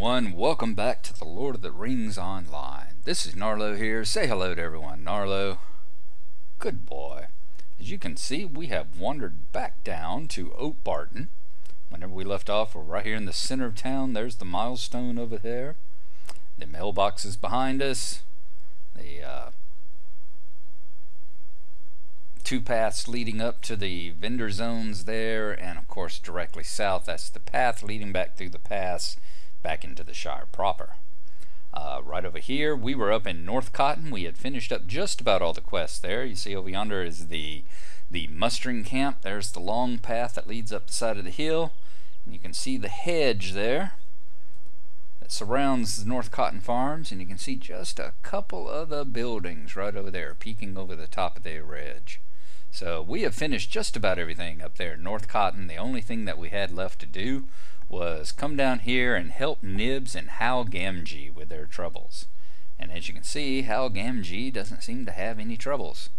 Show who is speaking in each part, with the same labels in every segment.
Speaker 1: everyone, welcome back to the Lord of the Rings Online. This is Gnarlo here. Say hello to everyone. Gnarlo, good boy. As you can see, we have wandered back down to Oatbarton. Whenever we left off, we're right here in the center of town. There's the milestone over there. The mailbox is behind us. The two paths leading up to the vendor zones there, and of course directly south, that's the path leading back through the pass back into the Shire proper. Right over here, we were up in Northcotton. We had finished up just about all the quests there. You see over yonder is the mustering camp. There's the long path that leads up the side of the hill, and you can see the hedge there that surrounds the Northcotton farms, and you can see just a couple of the buildings right over there peeking over the top of the ridge. So we have finished just about everything up there in Northcotton. The only thing that we had left to do was come down here and help Nibs and Hal Gamgee with their troubles. And as you can see, Hal Gamgee doesn't seem to have any troubles.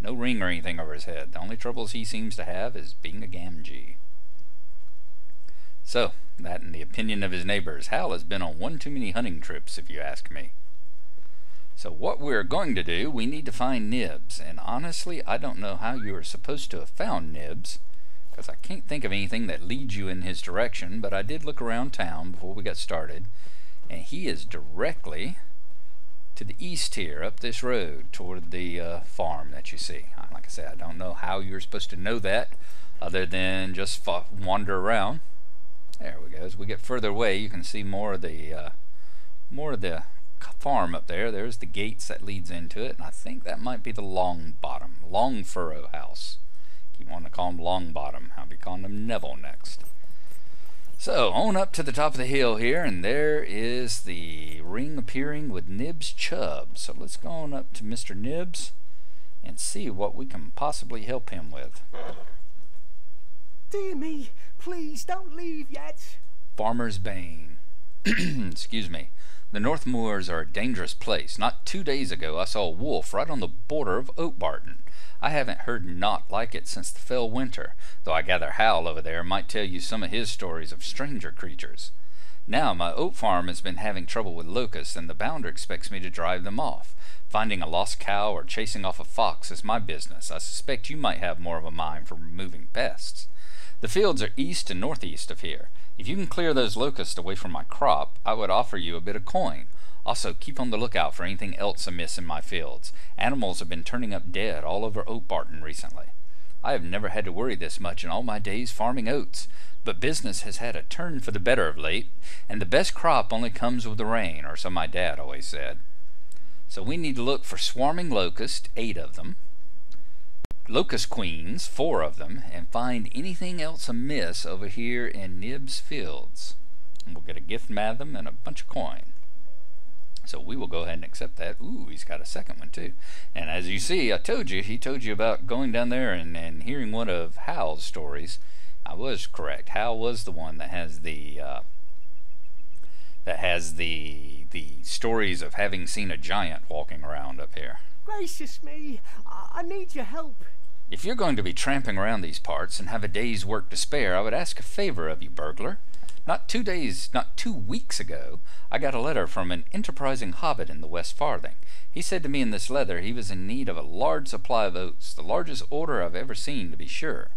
Speaker 1: No ring or anything over his head. The only troubles he seems to have is being a Gamgee. So, that in the opinion of his neighbors, Hal has been on one too many hunting trips, if you ask me. So what we're going to do, we need to find Nibs, and honestly, I don't know how you are supposed to have found Nibs, because I can't think of anything that leads you in his direction, but I did look around town before we got started, and he is directly to the east here, up this road, toward the farm that you see. Like I said, I don't know how you're supposed to know that, other than just wander around. There we go. As we get further away, you can see more of the farm up there. There's the gates that leads into it, and I think that might be the Long Furrow house. Keep wanting to call him Longbottom. I'll be calling him Neville next. So on up to the top of the hill here, and there is the ring appearing with Nibs Chubb. So let's go on up to Mr. Nibs and see what we can possibly help him with.
Speaker 2: Dear me, please don't leave yet.
Speaker 1: Farmer's Bane. Excuse me. The North Moors are a dangerous place. Not 2 days ago I saw a wolf right on the border of Oatbarton. I haven't heard naught like it since the fell winter, though I gather Hal over there might tell you some of his stories of stranger creatures. Now my oat farm has been having trouble with locusts, and the bounder expects me to drive them off. Finding a lost cow or chasing off a fox is my business. I suspect you might have more of a mind for removing pests. The fields are east and northeast of here. If you can clear those locusts away from my crop, I would offer you a bit of coin. Also, keep on the lookout for anything else amiss in my fields. Animals have been turning up dead all over Oatbarton recently. I have never had to worry this much in all my days farming oats, but business has had a turn for the better of late, and the best crop only comes with the rain, or so my dad always said. So we need to look for swarming locusts, 8 of them, locust queens, 4 of them, and find anything else amiss over here in Nibs' fields. And we'll get a gift madam and a bunch of coin. So we will go ahead and accept that. Ooh, he's got a second one too. And as you see, he told you about going down there and hearing one of Hal's stories. I was correct. Hal was the one that has the stories of having seen a giant walking around up here.
Speaker 2: Gracious me, I need your help.
Speaker 1: If you're going to be tramping around these parts and have a day's work to spare, I would ask a favor of you, burglar. Not 2 weeks ago, I got a letter from an enterprising hobbit in the Westfarthing. He said to me in this letter he was in need of a large supply of oats, the largest order I've ever seen, to be sure.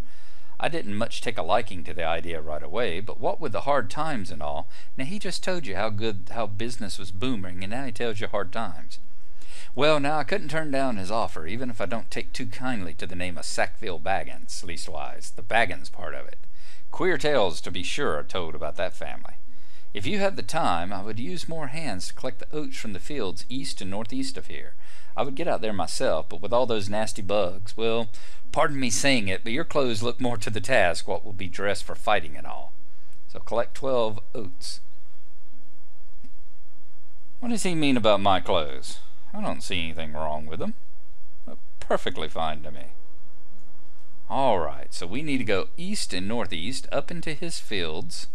Speaker 1: I didn't much take a liking to the idea right away, but what with the hard times and all, now he just told you how business was booming, and now he tells you hard times. Well, now I couldn't turn down his offer, even if I don't take too kindly to the name of Sackville-baggins, leastwise, the Baggins part of it. Queer tales, to be sure, are told about that family. If you had the time, I would use more hands to collect the oats from the fields east and northeast of here. I would get out there myself, but with all those nasty bugs, well, pardon me saying it, but your clothes look more to the task what will be dressed for fighting and all. So collect 12 oats. What does he mean about my clothes? I don't see anything wrong with them. They're perfectly fine to me. Alright, so we need to go east and northeast up into his fields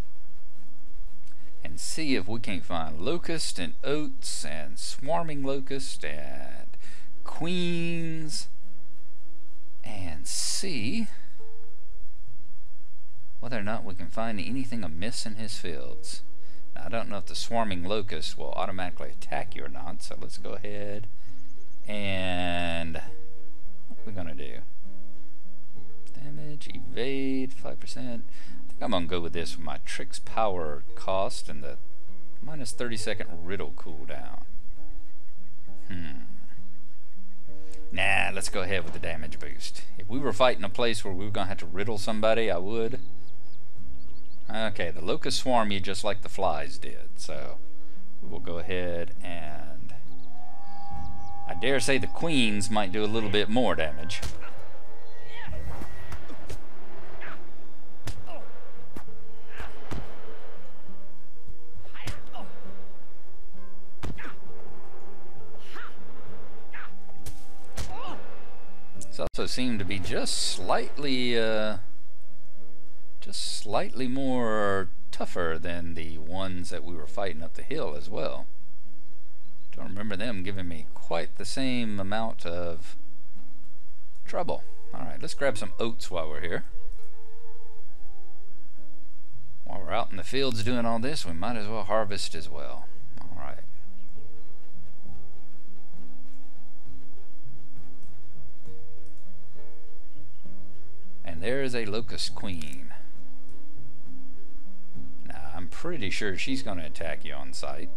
Speaker 1: and see if we can't find locusts and oats and swarming locusts and queens, and see whether or not we can find anything amiss in his fields. Now, I don't know if the swarming locust will automatically attack you or not, so let's go ahead and what are we gonna do? Damage, evade, 5%. I think I'm gonna go with this with my trick's power cost and the minus 30-second riddle cooldown. Nah, let's go ahead with the damage boost. If we were fighting a place where we were gonna have to riddle somebody, I would. Okay, the locusts swarm you just like the flies did, so we'll go ahead and I dare say the queens might do a little bit more damage. These also seem to be just slightly more tougher than the ones that we were fighting up the hill as well. Don't remember them giving me quite the same amount of trouble. Alright, let's grab some oats while we're here. While we're out in the fields doing all this, we might as well harvest as well. Alright. And there is a locust queen. Now, I'm pretty sure she's going to attack you on sight.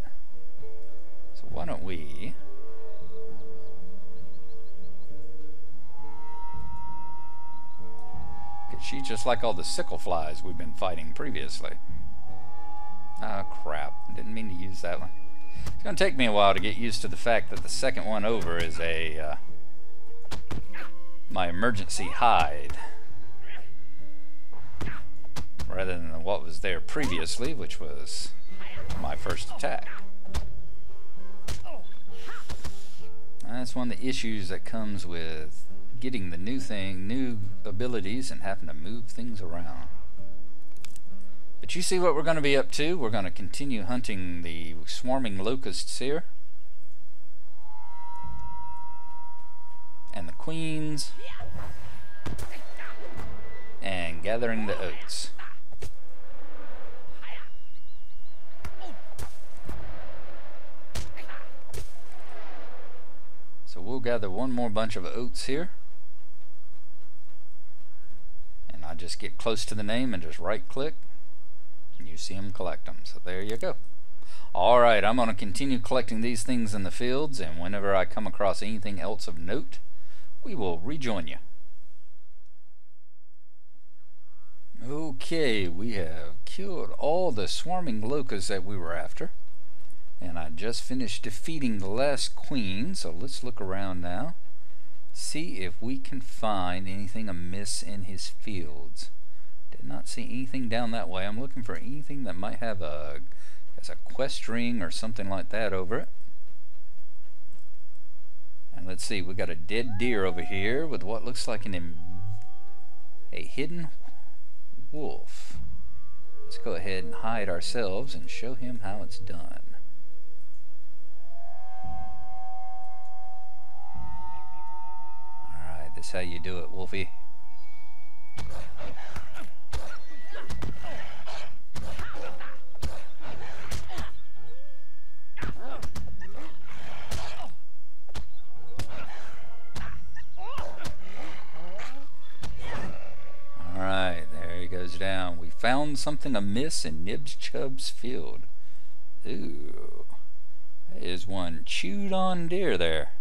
Speaker 1: So why don't we... Because she's just like all the sickle flies we've been fighting previously. Ah, crap. Didn't mean to use that one. It's going to take me a while to get used to the fact that the second one over is a... my emergency hide. Rather than what was there previously, which was my first attack. That's one of the issues that comes with getting the new abilities and having to move things around. But you see what we're going to be up to. We're going to continue hunting the swarming locusts here. And the queens. And gathering the oats. So we'll gather one more bunch of oats here. And I just get close to the name and just right click. And you see them collect them. So there you go. Alright, I'm going to continue collecting these things in the fields. And whenever I come across anything else of note, we will rejoin you. Okay, we have killed all the swarming locusts that we were after. And I just finished defeating the last queen, so let's look around now. See if we can find anything amiss in his fields. Did not see anything down that way. I'm looking for anything that might have a quest ring or something like that over it. And let's see, we got a dead deer over here with what looks like a hidden wolf. Let's go ahead and hide ourselves and show him how it's done. This is how you do it, Wolfie. Alright, there he goes down. We found something amiss in Nibs Chubb's field. Ooh. That is one chewed on deer there.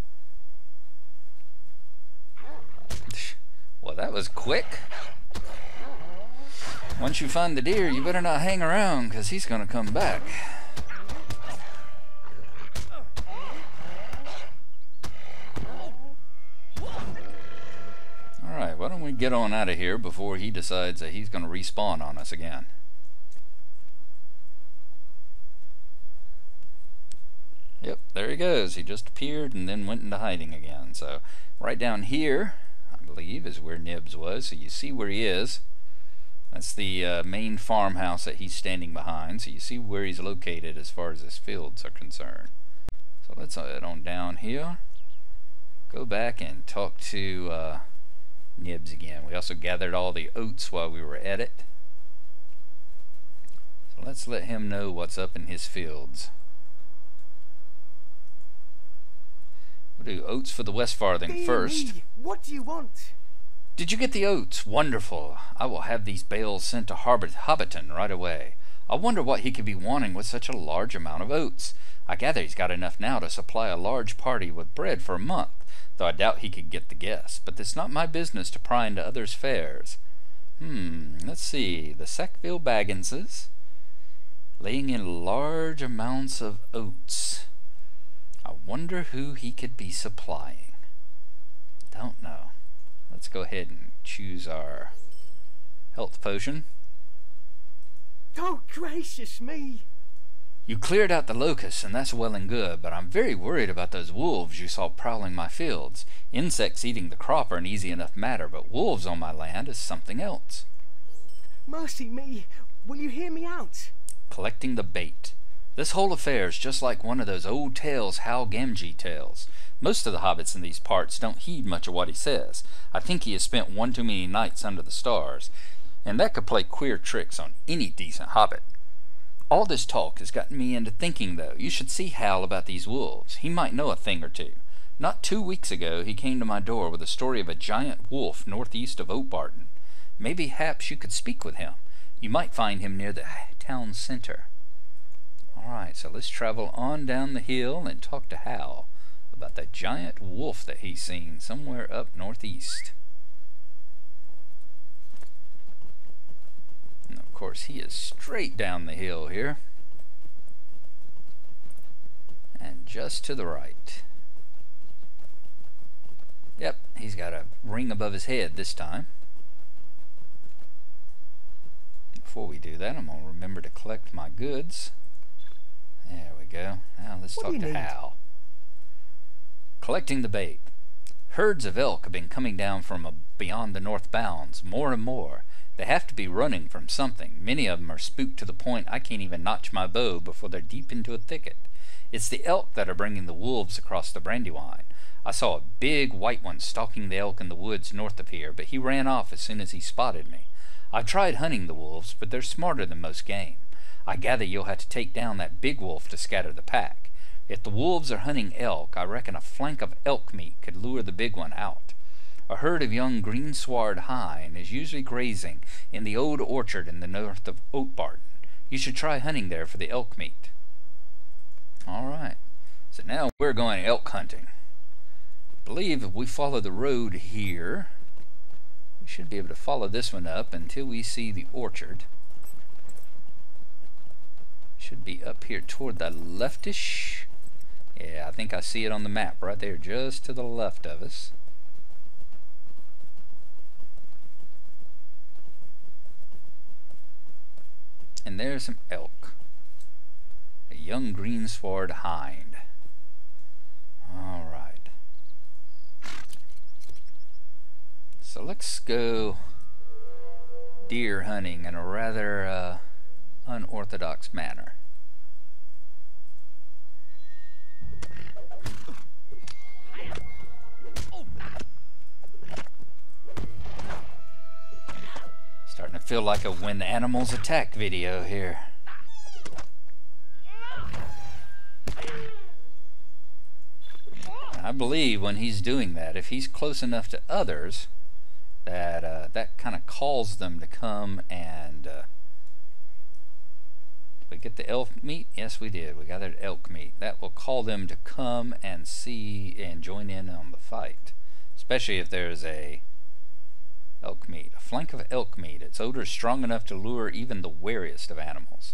Speaker 1: Well, that was quick. Once you find the deer, you better not hang around, because he's going to come back. Alright, why don't we get on out of here before he decides that he's going to respawn on us again. Yep, there he goes. He just appeared and then went into hiding again. So, right down here, I believe, is where Nibs was. So you see where he is. That's the main farmhouse that he's standing behind. So you see where he's located as far as his fields are concerned. So let's head on down here. Go back and talk to Nibs again. We also gathered all the oats while we were at it. So Let's let him know what's up in his fields. We'll do oats for the Westfarthing first.
Speaker 2: What do you want?
Speaker 1: Did you get the oats? Wonderful. I will have these bales sent to Hobbiton right away. I wonder what he could be wanting with such a large amount of oats. I gather he's got enough now to supply a large party with bread for a month, though I doubt he could get the guests. But it's not my business to pry into others' fares. Let's see. The sackville-bagginses laying in large amounts of oats. I wonder who he could be supplying. Don't know. Let's go ahead and choose our health potion.
Speaker 2: Oh, gracious me!
Speaker 1: You cleared out the locusts, and that's well and good, but I'm very worried about those wolves you saw prowling my fields. Insects eating the crop are an easy enough matter, but wolves on my land is something else.
Speaker 2: Mercy me! Will you hear me out?
Speaker 1: Collecting the bait. This whole affair is just like one of those old tales Hal Gamgee tells. Most of the hobbits in these parts don't heed much of what he says. I think he has spent one too many nights under the stars, and that could play queer tricks on any decent hobbit. All this talk has gotten me into thinking, though. You should see Hal about these wolves. He might know a thing or two. Not 2 weeks ago he came to my door with a story of a giant wolf northeast of Oatbarton. Maybe haps you could speak with him. You might find him near the town center. Alright, so let's travel on down the hill and talk to Hal about that giant wolf that he's seen somewhere up northeast. And of course he is straight down the hill here. And just to the right. Yep, he's got a ring above his head this time. Before we do that, I'm going to remember to collect my goods. There we go. Now let's talk to Hal. Collecting the bait. Herds of elk have been coming down from beyond the north bounds, more and more. They have to be running from something. Many of them are spooked to the point I can't even notch my bow before they're deep into a thicket. It's the elk that are bringing the wolves across the Brandywine. I saw a big white one stalking the elk in the woods north of here, but he ran off as soon as he spotted me. I've tried hunting the wolves, but they're smarter than most game. I gather you'll have to take down that big wolf to scatter the pack. If the wolves are hunting elk, I reckon a flank of elk meat could lure the big one out. A herd of young greensward hind is usually grazing in the old orchard in the north of Oatbarton. You should try hunting there for the elk meat. Alright, so now we're going elk hunting. I believe if we follow the road here, we should be able to follow this one up until we see the orchard. Should be up here toward the leftish. Yeah, I think I see it on the map right there just to the left of us. And there's some elk. A young greensward hind. Alright. So let's go deer hunting in a rather unorthodox manner. Starting to feel like a When the Animals Attack video here. I believe when he's doing that, if he's close enough to others, that kind of calls them to come and did we get the elk meat? Yes, we did. We gathered elk meat. That will call them to come and see and join in on the fight, especially if there's a elk meat, a flank of elk meat. Its odor is strong enough to lure even the wariest of animals,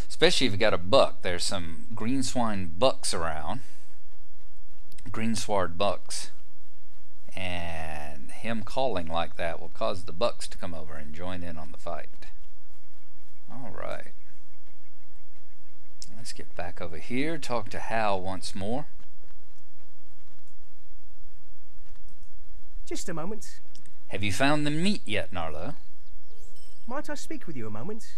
Speaker 1: especially if you got a buck. There's some greenswine bucks around, greensward bucks, and him calling like that will cause the bucks to come over and join in on the fight. Alright, let's get back over here, talk to Hal once more.
Speaker 2: Just a moment.
Speaker 1: Have you found the meat yet, Gnarlo?
Speaker 2: Might I speak with you a moment?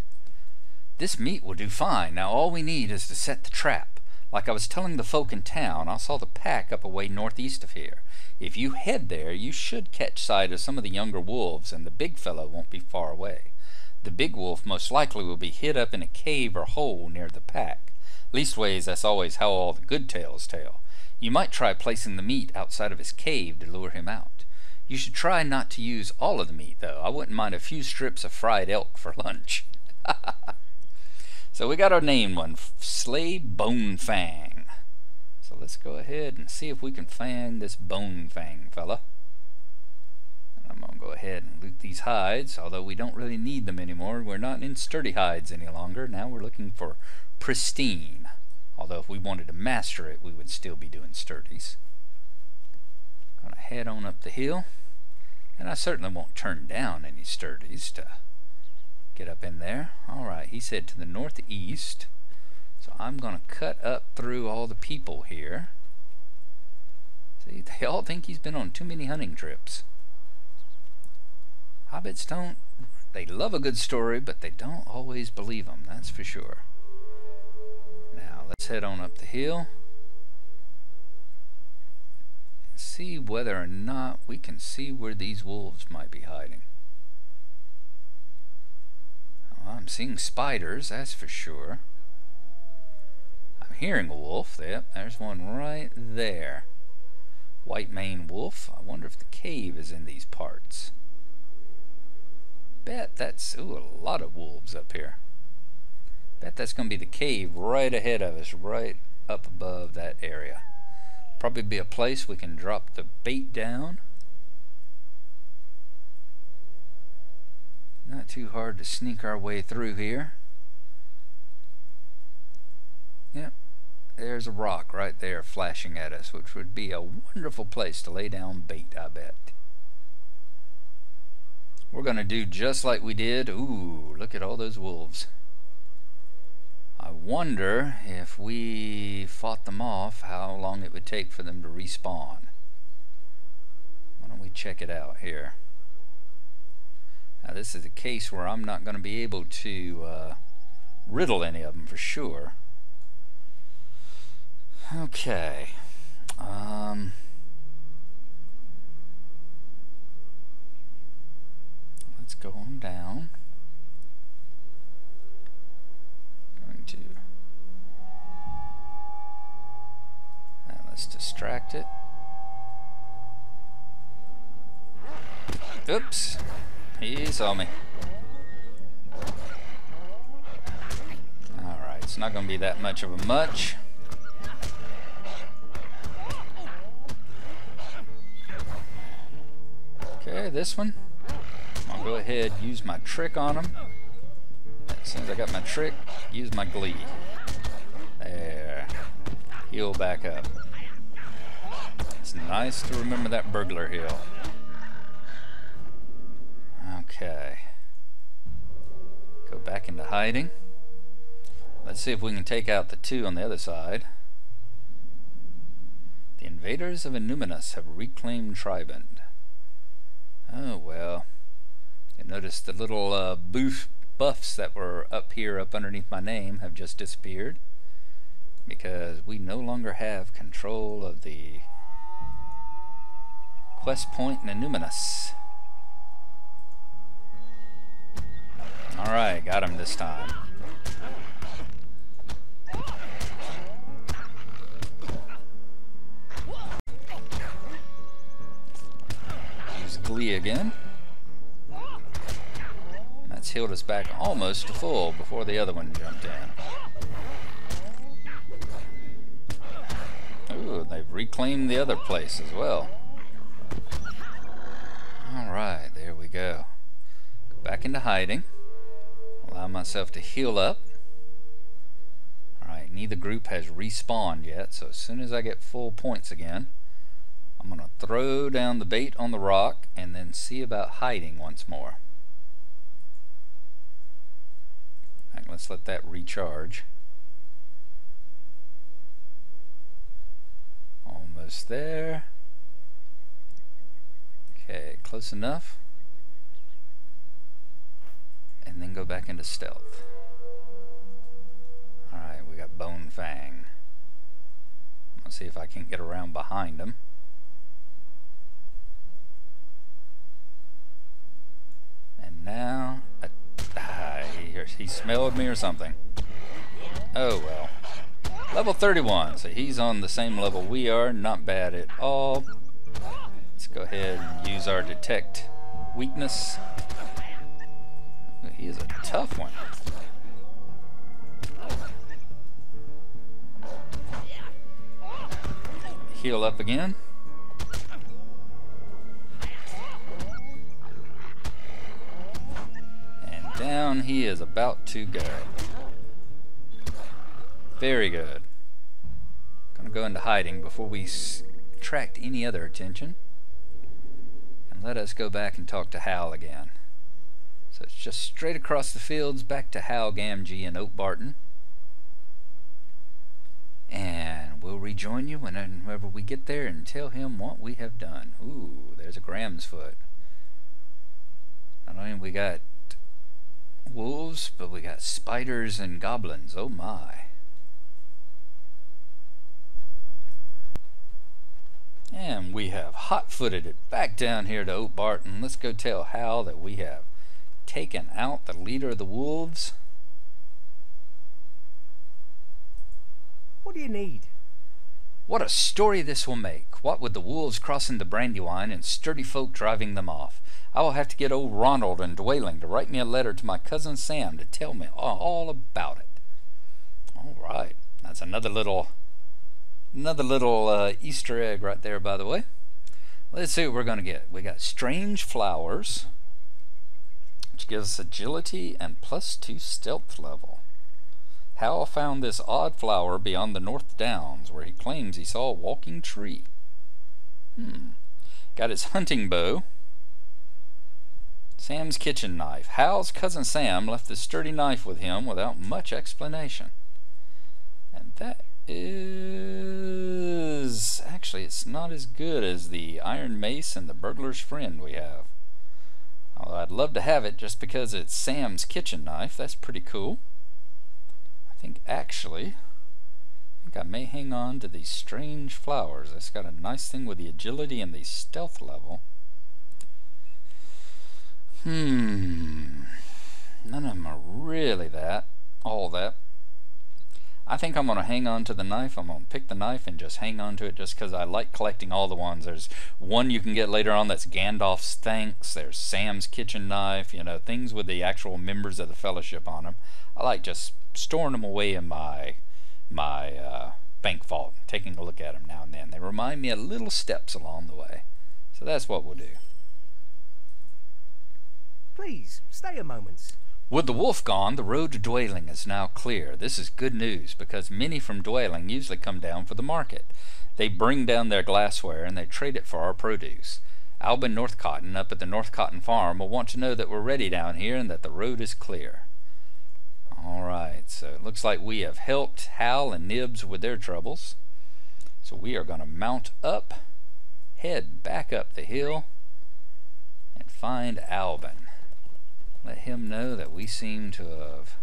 Speaker 1: This meat will do fine. Now all we need is to set the trap. Like I was telling the folk in town, I saw the pack up away northeast of here. If you head there, you should catch sight of some of the younger wolves, and the big fellow won't be far away. The big wolf most likely will be hid up in a cave or hole near the pack. Leastways, that's always how all the good tales tell. You might try placing the meat outside of his cave to lure him out. You should try not to use all of the meat, though. I wouldn't mind a few strips of fried elk for lunch. So we got our named one, Slay Bonefang. So let's go ahead and see if we can find this Bonefang fella. And I'm going to go ahead and loot these hides, although we don't really need them anymore. We're not in sturdy hides any longer. Now we're looking for pristine. Although if we wanted to master it, we would still be doing sturdies. Gonna head on up the hill. And I certainly won't turn down any sturdies to get up in there. Alright, he said to the northeast. So I'm gonna cut up through all the people here. See, they all think he's been on too many hunting trips. Hobbits don't, they love a good story, but they don't always believe them, that's for sure. Now, let's head on up the hill and see whether or not we can see where these wolves might be hiding. Oh, I'm seeing spiders, that's for sure. I'm hearing a wolf. Yep, there's one right there. White maned wolf. I wonder if the cave is in these parts. Bet that's, ooh, a lot of wolves up here. Bet that's going to be the cave right ahead of us, right up above that area. Probably be a place we can drop the bait down. Not too hard to sneak our way through here. Yep, there's a rock right there flashing at us, which would be a wonderful place to lay down bait, I bet. We're going to do just like we did. Ooh, look at all those wolves. I wonder if we fought them off, how long it would take for them to respawn. Why don't we check it out here? Now this is a case where I'm not going to be able to riddle any of them for sure. Okay. Let's go on down. Going to. Now let's distract it. Oops. He saw me. Alright, it's not going to be that much of a much. Okay, this one. I'll go ahead, use my trick on him. As soon as I got my trick, use my glee. There. Heal back up. It's nice to remember that burglar heal. Okay. Go back into hiding. Let's see if we can take out the two on the other side. The invaders of Innuminus have reclaimed Tribund. Oh well. You notice the little buffs that were up here, up underneath my name, have just disappeared. Because we no longer have control of the quest point in Innuminus. Alright, got him this time. Use glee again. That's healed us back almost to full before the other one jumped in. Ooh, they've reclaimed the other place as well. Alright, there we go. Go back into hiding. Allow myself to heal up. Alright, neither group has respawned yet, so as soon as I get full points again, I'm going to throw down the bait on the rock and then see about hiding once more. Alright, let's let that recharge. Almost there. Okay, close enough. And then go back into stealth. Alright, we got Bonefang. Let's see if I can't get around behind him. And now, he smelled me or something. Oh well. Level 31, so he's on the same level we are. Not bad at all. Let's go ahead and use our detect weakness. He is a tough one. Heal up again. And down he is about to go. Very good. Gonna go into hiding before we attract any other attention. And let us go back and talk to Hal again. So it's just straight across the fields back to Hal Gamgee and Oatbarton. And we'll rejoin you whenever we get there and tell him what we have done. Ooh, there's a Graham's foot. Not only we got wolves, but we got spiders and goblins. Oh my. And we have hot-footed it back down here to Oatbarton. Let's go tell Hal that we have taken out the leader of the wolves.
Speaker 2: What do you need?
Speaker 1: What a story this will make. What with the wolves crossing the Brandywine and sturdy folk driving them off. I will have to get old Ronald and Dwayling to write me a letter to my cousin Sam to tell me all about it. All right. That's another little Easter egg right there, by the way. Let's see what we're going to get. We got strange flowers, which gives us agility and +2 stealth level. Hal found this odd flower beyond the North Downs, where he claims he saw a walking tree. Got his hunting bow. Sam's kitchen knife. Hal's cousin Sam left the sturdy knife with him without much explanation. And that is... actually, it's not as good as the iron mace and the burglar's friend we have. Although I'd love to have it just because it's Sam's kitchen knife. That's pretty cool. I think actually, I may hang on to these strange flowers. It's got a nice thing with the agility and the stealth level. None of them are really all that. I think I'm going to hang on to the knife. I'm going to pick the knife and just hang on to it just because I like collecting all the ones. There's one you can get later on that's Gandalf's thanks. There's Sam's kitchen knife, you know, things with the actual members of the fellowship on them. I like just storing them away in my bank vault, taking a look at them now and then. They remind me of little steps along the way. So that's what we'll do.
Speaker 2: Please, stay a moment.
Speaker 1: With the wolf gone, the road to Dwayling is now clear. This is good news because many from Dwayling usually come down for the market. They bring down their glassware and they trade it for our produce. Albin Northcotton up at the Northcotton farm will want to know that we're ready down here and that the road is clear. Alright, so it looks like we have helped Hal and Nibs with their troubles. So we are going to mount up, head back up the hill, and find Albin. Let him know that we seem to have,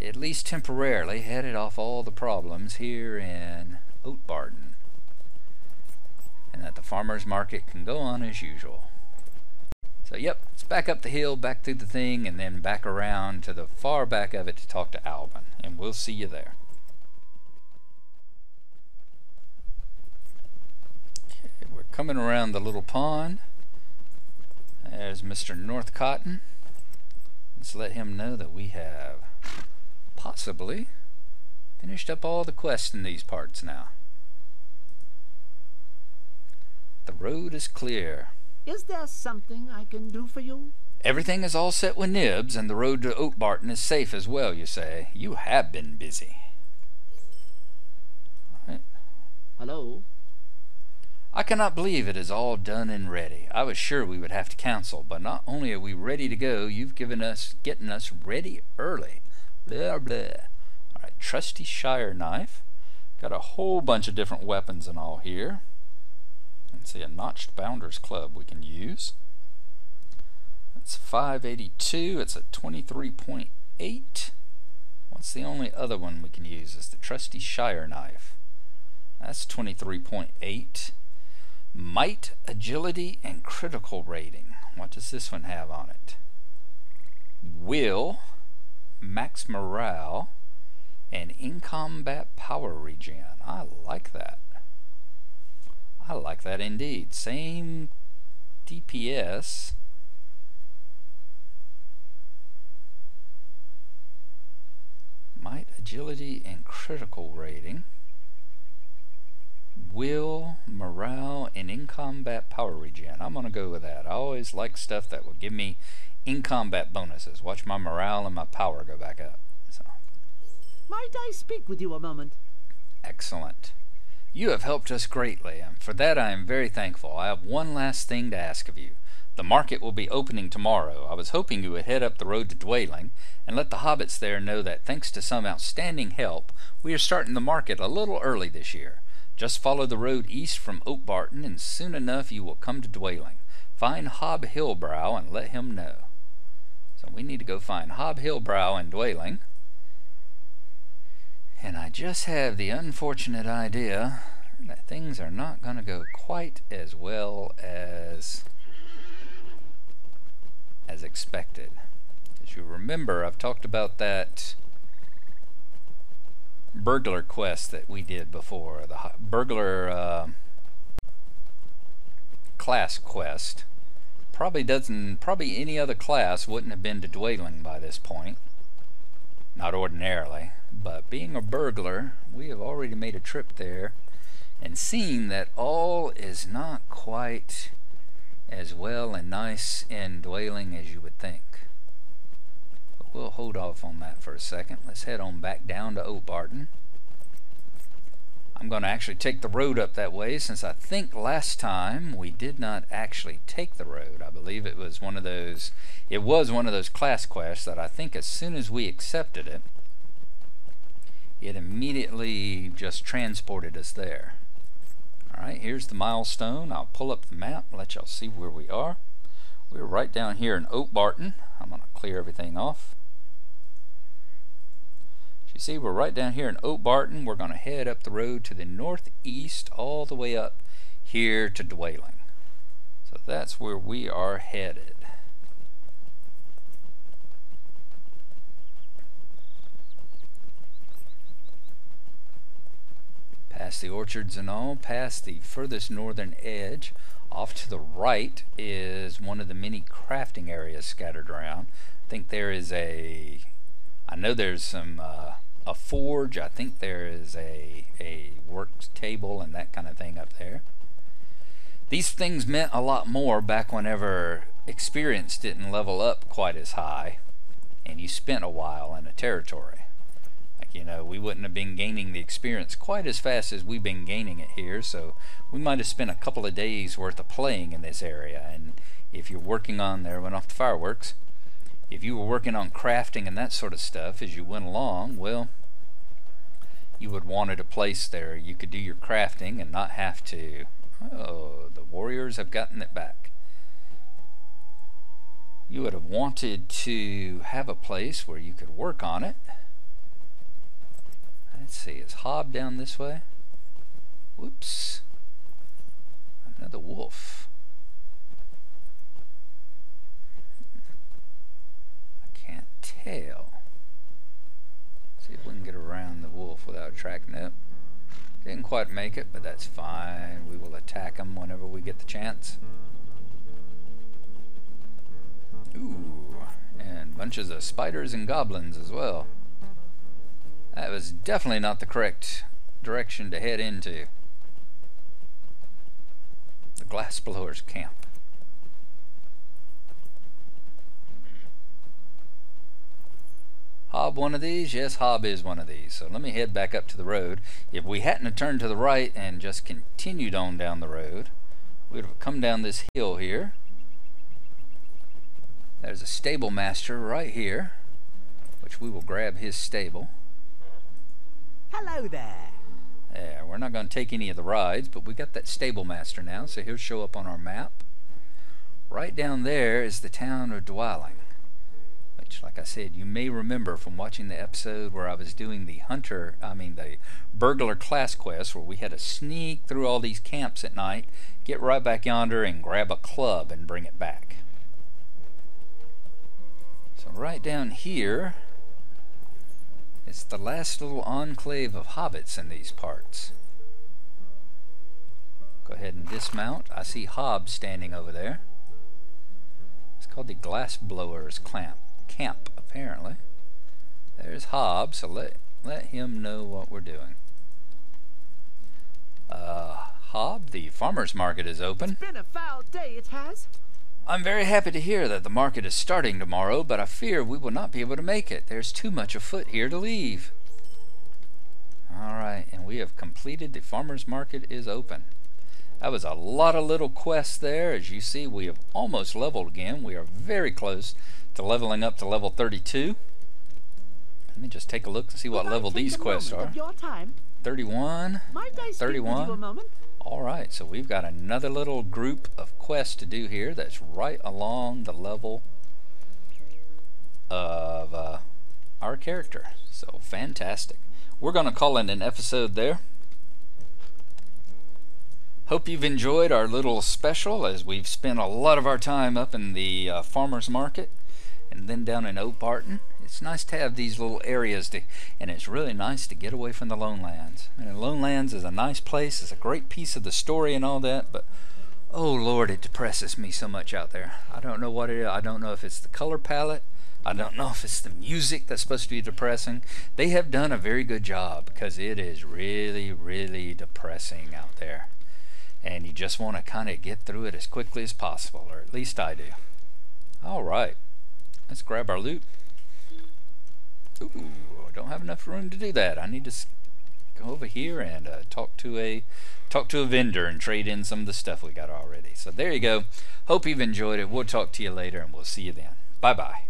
Speaker 1: at least temporarily, headed off all the problems here in Oatbarton, and that the farmer's market can go on as usual. So yep, it's back up the hill, back through the thing, and then back around to the far back of it to talk to Albin, and we'll see you there. Okay, we're coming around the little pond. There's Mr. Northcotton. Let's let him know that we have possibly finished up all the quests in these parts now. The road is clear.
Speaker 3: Is there something I can do for you?
Speaker 1: Everything is all set with Nibs, and the road to Oatbarton is safe as well, you say. You have been busy. All right.
Speaker 3: Hello?
Speaker 1: I cannot believe it is all done and ready. I was sure we would have to cancel, but not only are we ready to go, you've getting us ready early. Blah, blah. Alright, trusty Shire knife. Got a whole bunch of different weapons and all here. Let's see, a notched bounder's club we can use. That's 582. It's a 23.8. What's the only other one we can use? Is the trusty Shire knife. That's 23.8. Might, agility, and critical rating. What does this one have on it? will, max morale, and in-combat power regen. I like that. I like that indeed. Same DPS. Might, agility, and critical rating. Will, morale, and in-combat power regen. I'm going to go with that. I always like stuff that will give me in-combat bonuses. Watch my morale and my power go back up. So.
Speaker 3: Might I speak with you a moment?
Speaker 1: Excellent. You have helped us greatly, and for that I am very thankful. I have one last thing to ask of you. The market will be opening tomorrow. I was hoping you would head up the road to Dwayling and let the hobbits there know that thanks to some outstanding help, we are starting the market a little early this year. Just follow the road east from Oatbarton, and soon enough you will come to Dwayling. Find Hob Hillbrow and let him know. So we need to go find Hob Hillbrow in Dwayling. And I just have the unfortunate idea that things are not going to go quite as well as expected. As you remember, I've talked about that burglar quest that we did before, the burglar class quest. Probably any other class wouldn't have been to Dwayling by this point. Not ordinarily, but being a burglar, we have already made a trip there and seen that all is not quite as well and nice in Dwayling as you would think. But we'll hold off on that for a second. Let's head on back down to Oatbarton. I'm going to actually take the road up that way, since I think last time we did not actually take the road. I believe it was one of those class quests that I think as soon as we accepted it, it immediately just transported us there. Alright, here's the milestone. I'll pull up the map and let y'all see where we are. We're right down here in Oatbarton. I'm going to clear everything off. As you see, we're right down here in Oatbarton. We're going to head up the road to the northeast all the way up here to Dwayling. So that's where we are headed. Past the orchards and all, past the furthest northern edge. Off to the right is one of the many crafting areas scattered around. I think there is I know there's some a forge. I think there is a work table and that kind of thing up there. These things meant a lot more back whenever experience didn't level up quite as high and you spent a while in a territory. You know, we wouldn't have been gaining the experience quite as fast as we've been gaining it here, so we might have spent a couple of days worth of playing in this area. And if you're working on, there went off the fireworks, if you were working on crafting and that sort of stuff as you went along, well, you would wanted a place there you could do your crafting and not have to. Oh, the warriors have gotten it back. You would have wanted to have a place where you could work on it. Let's see, is Hob down this way? Whoops. Another wolf. I can't tell. See if we can get around the wolf without tracking it. Didn't quite make it, but that's fine. We will attack him whenever we get the chance. Ooh, and bunches of spiders and goblins as well. That was definitely not the correct direction to head into. The glassblowers camp. Hob one of these? Yes, Hob is one of these. So let me head back up to the road. If we hadn't turned to the right and just continued on down the road, we would have come down this hill here. There's a stable master right here, which we will grab his stable.
Speaker 2: Hello there.
Speaker 1: Yeah, we're not going to take any of the rides, but we got that stable master now, so he'll show up on our map. Right down there is the town of Dwayling, which, like I said, you may remember from watching the episode where I was doing the burglar class quest, where we had to sneak through all these camps at night, get right back yonder and grab a club and bring it back. So So right down here, it's the last little enclave of hobbits in these parts. Go ahead and dismount. I see Hob standing over there. It's called the Glass Blowers Camp, apparently. There's Hob, so let him know what we're doing. Hob, the farmer's market is open.
Speaker 3: It's been a foul day, it has.
Speaker 1: I'm very happy to hear that the market is starting tomorrow, but I fear we will not be able to make it. There's too much afoot here to leave. Alright, and we have completed. The farmer's market is open. That was a lot of little quests there. As you see, we have almost leveled again. We are very close to leveling up to level 32. Let me just take a look and see what level these quests are. 31, 31. Alright, so we've got another little group of quests to do here that's right along the level of our character. So fantastic. We're going to call it an episode there. Hope you've enjoyed our little special, as we've spent a lot of our time up in the farmer's market and then down in Oatbarton. It's nice to have these little areas, and it's really nice to get away from the Lone Lands. And Lone Lands is a nice place. It's a great piece of the story and all that, but oh Lord, it depresses me so much out there. I don't know what it is. I don't know if it's the color palette. I don't know if it's the music that's supposed to be depressing. They have done a very good job, because it is really, really depressing out there. And you just want to kind of get through it as quickly as possible, or at least I do. Alright, let's grab our loot. Ooh, I don't have enough room to do that. I need to go over here and talk to a vendor and trade in some of the stuff we got already. So there you go. Hope you've enjoyed it. We'll talk to you later, and we'll see you then. Bye bye.